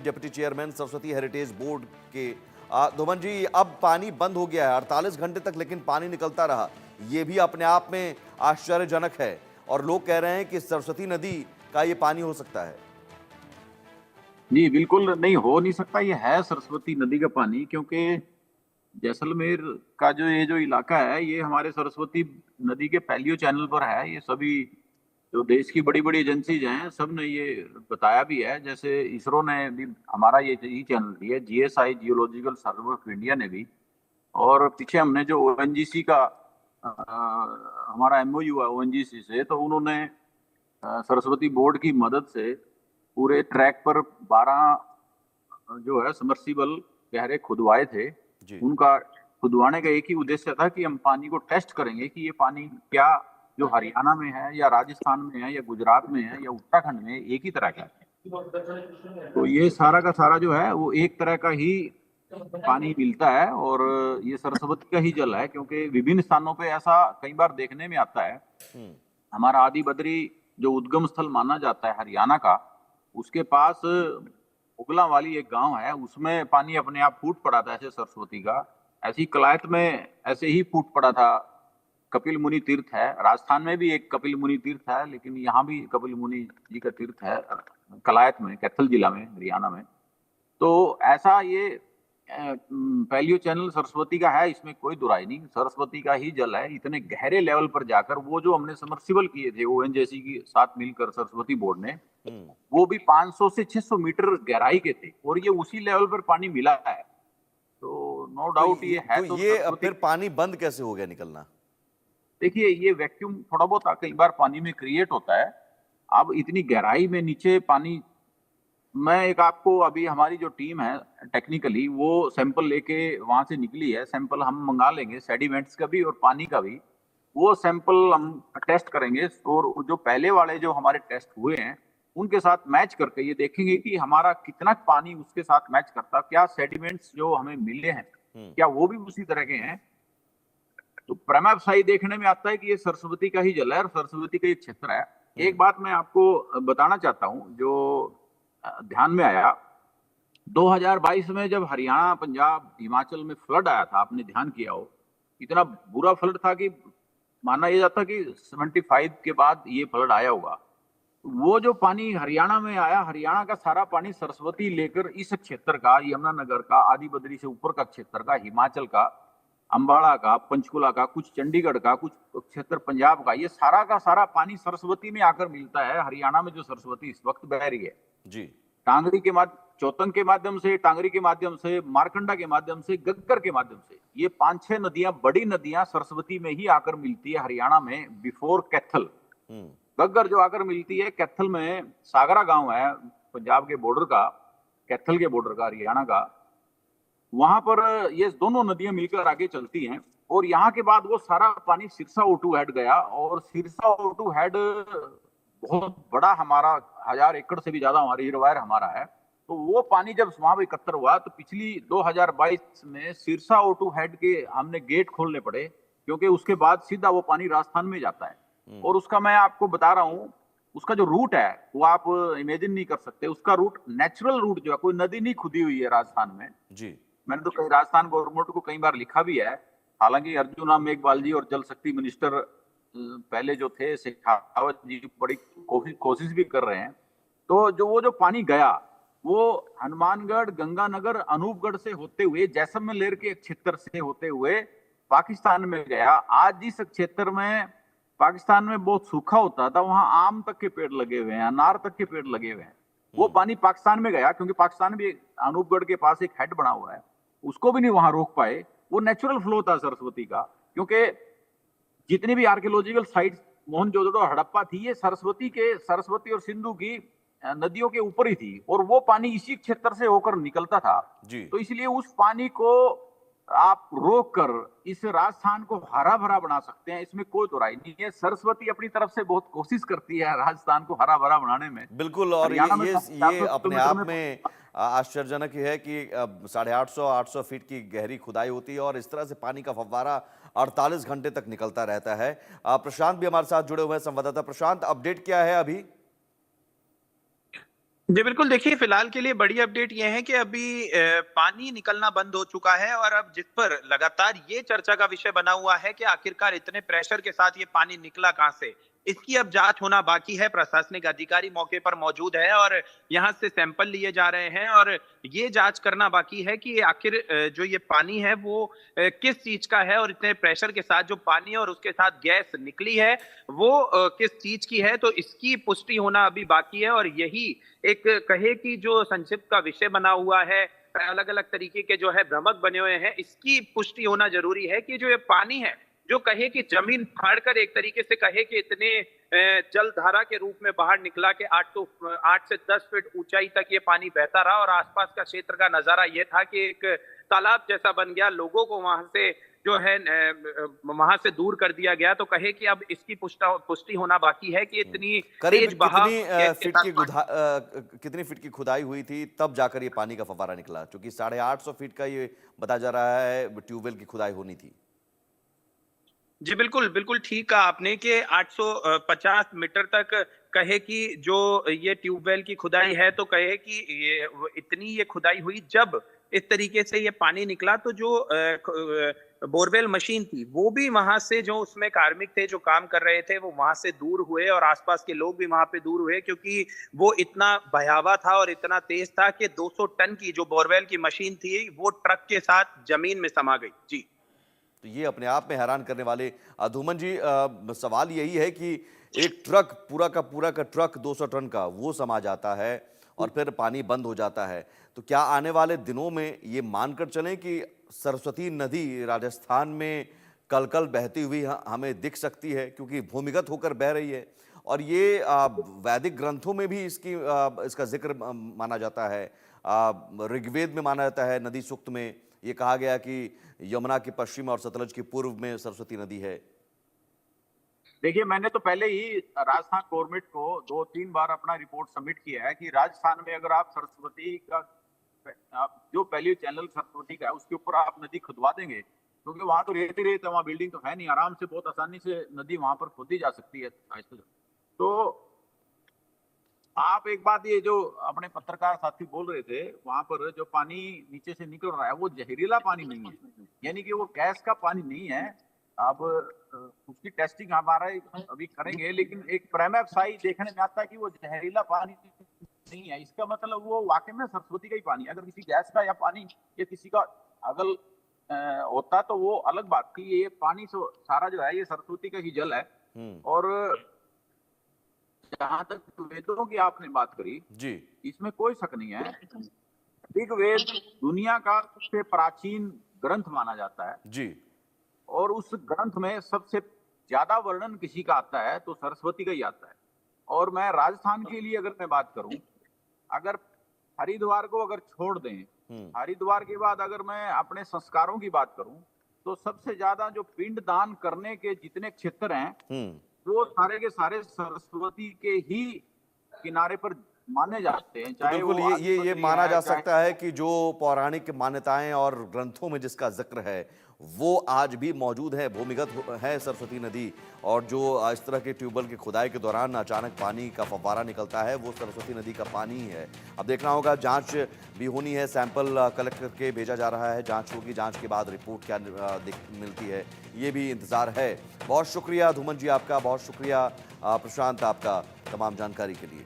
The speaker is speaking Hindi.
Deputy chairman Saraswati heritage board के धोमन जी, अब पानी बंद हो गया है 48 घंटे तक, लेकिन पानी निकलता रहा। ये भी अपने आप में आश्चर्यजनक है और लोग कह रहे हैं कि सरस्वती नदी का ये पानी हो सकता है। जी बिल्कुल नहीं, हो नहीं सकता। ये है सरस्वती नदी का पानी, क्योंकि जैसलमेर का जो इलाका है, ये हमारे सरस्वती नदी के पैलियो चैनल पर है। ये सभी जो देश की बड़ी बड़ी एजेंसीज हैं, सब ने ये बताया भी है। जैसे इसरो ने भी हमारा ये चैनल भी है, GSI geological survey of India ने भी। और पीछे हमने जो ओएनजीसी का हमारा एमओयू है ओएनजीसी से, तो उन्होंने सरस्वती बोर्ड की मदद से पूरे ट्रैक पर 12 जो है समर्सिबल गहरे खुदवाए थे। जी। उनका खुदवाने का एक ही उद्देश्य था कि हम पानी को टेस्ट करेंगे कि ये पानी क्या जो हरियाणा में है या राजस्थान में है या गुजरात में है या उत्तराखंड में है, एक ही तरह का है। तो ये सारा का सारा जो है वो एक तरह का ही पानी मिलता है, और ये सरस्वती का ही जल है। क्योंकि विभिन्न स्थानों पे ऐसा कई बार देखने में आता है। हम्म। हमारा आदि बद्री जो उद्गम स्थल माना जाता है हरियाणा का, उसके पास उगला वाली एक गांव है, उसमें पानी अपने आप फूट पड़ा था ऐसे सरस्वती का। ऐसी कलायत में ऐसे ही फूट पड़ा था। कपिल मुनि तीर्थ है, राजस्थान में भी एक कपिल मुनि तीर्थ है, लेकिन यहाँ भी कपिल मुनि जी का तीर्थ है कलायत में, कैथल जिला में, हरियाणा में। तो ऐसा ये पैलियो चैनल सरस्वती का है, इसमें कोई दुराई नहीं। सरस्वती का ही जल है। इतने गहरे लेवल पर जाकर वो जो हमने समर्सिबल किए थे ओएनजीसी के साथ मिलकर सरस्वती बोर्ड ने, हम्म। वो भी 500 से 600 मीटर गहराई के थे, और ये उसी लेवल पर पानी मिला है। तो नो तो डाउट ये है तो ये अब सरस्वती। फिर पानी बंद कैसे हो गया निकलना? देखिए, ये वैक्यूम थोड़ा बहुत कई बार पानी में क्रिएट होता है। अब इतनी गहराई में नीचे पानी, मैं एक आपको, अभी हमारी जो टीम है टेक्निकली वो सैंपल लेके वहां से निकली है। सैंपल हम मंगा लेंगे सेडिमेंट्स का भी और पानी का भी। वो सैंपल हम टेस्ट करेंगे, और जो पहले वाले जो हमारे टेस्ट हुए हैं उनके साथ मैच करके ये देखेंगे कि हमारा कितना पानी उसके साथ मैच करता, क्या सेडिमेंट्स जो हमें मिले हैं हम्म। क्या वो भी उसी तरह के हैं। तो प्रेमाफसाई देखने में आता है कि ये सरस्वती का ही जल है और सरस्वती का ही क्षेत्र है। एक हम्म। बात मैं आपको बताना चाहता हूं जो ध्यान में आया। 2022 में जब हरियाणा, पंजाब, हिमाचल में फ्लड आया था, आपने ध्यान किया हो, इतना बुरा फ्लड था कि माना यह जाता कि 75 के बाद ये फ्लड आया होगा। वो जो पानी हरियाणा में आया, हरियाणा का सारा पानी सरस्वती लेकर इस क्षेत्र का, यमुनानगर का, आदि बद्री से ऊपर का क्षेत्र का, हिमाचल का, अंबाला का, पंचकुला का, कुछ चंडीगढ़ का, कुछ क्षेत्र पंजाब का, ये सारा का सारा पानी सरस्वती में आकर मिलता है। हरियाणा में जो सरस्वती इस वक्त बह रही है, जी। टांगरी के माध्यम, चौतंग के माध्यम से, टांगरी के माध्यम से, मारकंडा के माध्यम से, गग्गर के माध्यम से, ये 5-6 नदियां, बड़ी नदियां सरस्वती में ही आकर मिलती है हरियाणा में, बिफोर कैथल। हम्म। गग्गर जो आकर मिलती है कैथल में, सागरा गांव है पंजाब के बॉर्डर का, कैथल के बॉर्डर का, हरियाणा का। वहां पर ये दोनों नदियां मिलकर आगे चलती हैं, और यहाँ के बाद वो सारा पानी सिरसा O2 हेड गया। और सिरसा O2 हेड बहुत बड़ा, हमारा 1000 एकड़ से भी ज्यादा हमारा रिजर्वायर हमारा है। तो वो पानी जब वहां पर एकत्र हुआ, तो पिछली 2022 में सिरसा O2 हेड के हमने गेट खोलने पड़े, क्योंकि उसके बाद सीधा वो पानी राजस्थान में जाता है। हम्म। और उसका मैं आपको बता रहा हूँ, उसका जो रूट है वो आप इमेजिन नहीं कर सकते। उसका रूट, नेचुरल रूट जो है, कोई नदी नहीं खुदी हुई है राजस्थान में। जी। मैंने तो कई राजस्थान गवर्नमेंट को कई बार लिखा भी है। हालांकि अर्जुन राम मेघवाल जी और जल शक्ति मिनिस्टर पहले जो थे शेखावत जी बड़ी कोशिश भी कर रहे हैं। तो जो वो जो पानी गया, वो हनुमानगढ़, गंगानगर, अनूपगढ़ से होते हुए, जैसलमेर के क्षेत्र से होते हुए पाकिस्तान में गया। आज जिस क्षेत्र में पाकिस्तान में बहुत सूखा होता था, वहां आम तक के पेड़ लगे हुए हैं, अनार तक के पेड़ लगे हुए हैं। वो हम्म। पानी पाकिस्तान में गया, क्योंकि पाकिस्तान भी अनूपगढ़ के पास एक हेड बना हुआ है, उसको भी नहीं वहां रोक पाए। वो नेचुरल फ्लो था सरस्वती का। क्योंकि जितनी भी आर्कियोलॉजिकल साइट्स मोहनजोदड़ो, हड़प्पा थी, ये सरस्वती और सिंधु की नदियों के ऊपर ही थी, और वो पानी इसी क्षेत्र से होकर निकलता था। जी। तो इसलिए उस पानी को आप रोक कर इस राजस्थान को हरा भरा बना सकते हैं, इसमें कोई दुराई नहीं है। सरस्वती अपनी तरफ से बहुत कोशिश करती है राजस्थान को हरा भरा बनाने में। बिल्कुल। और हरियाणा में चार ये सौ अपने किलोमीटर आप में में आश्चर्यजनक है कि 850 फीट की गहरी खुदाई होती है और इस तरह से पानी का फव्वारा 48 घंटे तक निकलता रहता है। प्रशांत भी हमारे साथ जुड़े हुए हैं, संवाददाता प्रशांत, अपडेट क्या है अभी? जी, बिल्कुल देखिए, फ़िलहाल के लिए बड़ी अपडेट ये है कि अभी पानी निकलना बंद हो चुका है और अब जिस पर लगातार ये चर्चा का विषय बना हुआ है कि आखिरकार इतने प्रेशर के साथ ये पानी निकला कहाँ से? इसकी अब जाँच होना बाकी है। प्रशासनिक अधिकारी मौके पर मौजूद है और यहाँ से सैंपल लिए जा रहे हैं और ये जाँच करना बाकी है कि आखिर जो ये पानी है वो किस चीज़ का है और इतने प्रेशर के साथ जो पानी और उसके साथ गैस निकली है, वो किस चीज़ की है? तो इसकी पुष्टि होना अभी बाकी है और यही एक कहे कि जो संक्षिप्त का विषय बना हुआ है, अलग-अलग तरीके के जो है भ्रमक बने हुए हैं, इसकी पुष्टि होना ज़रूरी है कि जो ये पानी है, जो कहे कि ज़मीन फाड़कर एक तरीके से कहे कि इतने जलधारा के रूप में बाहर निकला कि 8 से 10 फीट ऊँचाई तक ये पानी बहता रहा और आसपास का क्षेत्र का नज़ारा ये था कि एक तालाब जैसा बन गया, लोगों को वहाँ से जो है वहाँ से दूर कर दिया गया। तो कहे कि अब इसकी पुष्टि होना बाकी है कि इतनी करीब तेज बहाव कितनी गैस के फीट साथ की कितनी फीट की खुदाई हुई थी तब जाकर ये पानी का फव्वारा निकला? क्योंकि 850 फीट का ये बताया जा रहा है ट्यूबवेल की खुदाई होनी थी। जी, बिल्कुल, बिल्कुल ठीक कहा आपने कि 850 मीटर तक कहे कि जो ये ट्यूबवेल की खुदाई है, तो कहे कि इतनी ये खुदाई हुई जब इस तरीके से ये पानी निकला तो जो बोरवेल मशीन थी, वो भी वहाँ से जो उसमें कार्मिक थे, जो काम कर रहे थे, वो वहाँ से दूर हुए और आसपास के लोग भी वहाँ पे दूर हुए क्योंकि वो इतना भयावह था और इतना तेज़ था कि 200 टन की जो बोरवेल की मशीन थी, वो ट्रक के साथ ज़मीन में समा गई। जी। तो ये अपने आप में हैरान करने वाले धूमन जी सवाल यही है कि एक ट्रक पूरा का ट्रक 200 टन का वो समा जाता है और फिर पानी बंद हो जाता है। तो क्या आने वाले दिनों में ये मानकर चलें कि सरस्वती नदी राजस्थान में कल-कल बहती हुई हमें दिख सकती है क्योंकि भूमिगत होकर बह रही है और ये वैदिक ग्रंथों में भी इसका जिक्र माना जाता है। ऋग्वेद में माना जाता है, नदी सूक्त में ये कहा गया कि यमुना के पश्चिम और सतलज के पूर्व में सरस्वती नदी है। देखिए, मैंने तो पहले ही राजस्थान गवर्नमेंट को 2-3 बार अपना रिपोर्ट सबमिट किया है कि राजस्थान में अगर आप सरस्वती का आप जो पहली चैनल सरस्वती का है उसके ऊपर आप नदी खुदवा देंगे, क्योंकि वहां तो रेत ही रेत है, वहां बिल्डिंग तो है नहीं, आराम से बहुत आसानी से नदी वहां पर खोदी जा सकती है। तो आप एक बात, ये जो अपने पत्रकार साथी बोल रहे थे, वहां पर जो पानी नीचे से निकल रहा है वो जहरीला पानी नहीं है, यानी कि वो गैस का पानी नहीं है। अब उसकी टेस्टिंग हमारा अभी करेंगे, लेकिन एक प्रेमाफसाई देखने में आता है कि वो जहरीला पानी नहीं है। इसका मतलब वो वाकई में सरस्वती का ही पानी है। अगर किसी गैस का या पानी या किसी का अगल होता तो वो अलग बात थी। ये पानी सारा जो है ये सरस्वती का ही जल है। और जहां तक वेदों की आपने बात करी जी, इसमें कोई शक नहीं है। ऋग्वेद दुनिया का सबसे प्राचीन ग्रंथ माना जाता है जी। और उस ग्रंथ में सबसे ज्यादा वर्णन किसी का आता है तो सरस्वती का ही आता है। और मैं राजस्थान के लिए अगर मैं बात करूं, अगर हरिद्वार को अगर छोड़ दें, हरिद्वार के बाद अगर मैं अपने संस्कारों की बात करूं, तो सबसे ज्यादा जो पिंड दान करने के जितने क्षेत्र हैं वो सारे के सारे सरस्वती के ही किनारे पर माने जाते हैं। तो चाहे बिल्कुल वो ये माना जा सकता है कि जो पौराणिक मान्यताएं और ग्रंथों में जिसका जिक्र है वो आज भी मौजूद है, है सरस्वती नदी। और जो इस तरह के ट्यूबवेल की खुदाई के दौरान अचानक पानी का फव्वारा निकलता है वो सरस्वती नदी का पानी ही है। अब देखना होगा, जांच भी होनी है, सैंपल कलेक्ट करके भेजा जा रहा है, जांच होगी, जांच के बाद रिपोर्ट क्या मिलती है ये भी इंतजार है। बहुत शुक्रिया धूमन जी आपका, बहुत शुक्रिया प्रशांत आपका तमाम जानकारी के लिए।